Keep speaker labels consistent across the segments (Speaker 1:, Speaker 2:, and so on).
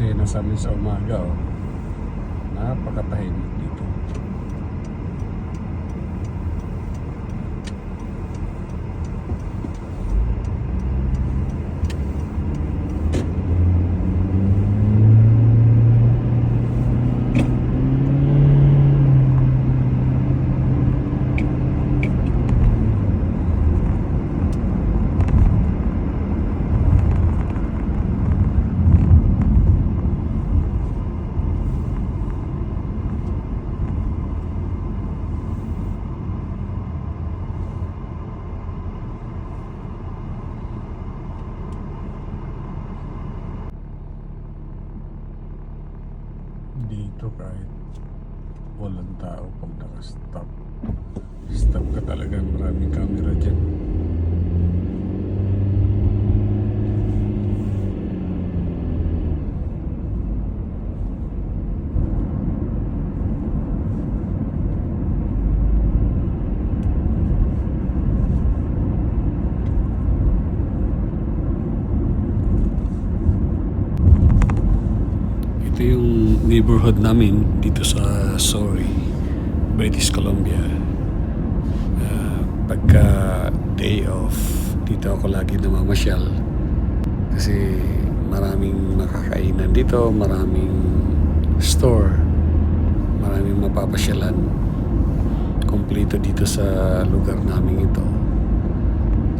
Speaker 1: eksena sa amin sa umaga, oh. Napakatahimik dito. Dito kahit walang tao, pag nakastop, stop ka talaga, maraming camera dyan. Ito yung neighborhood namin dito sa Surrey, British Columbia. Pagka day off, dito ako lagi namamasyal kasi maraming makakainan dito, maraming store, maraming mapapasyalan. Kompleto dito sa lugar namin ito.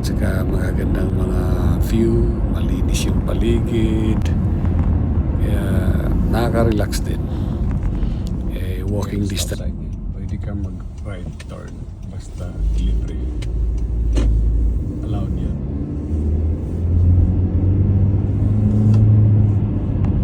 Speaker 1: Tsaka magagandang mga view, malinis yung paligid. Kaya nakaka-relax din. Walking distance. Pwede ka mag-right turn basta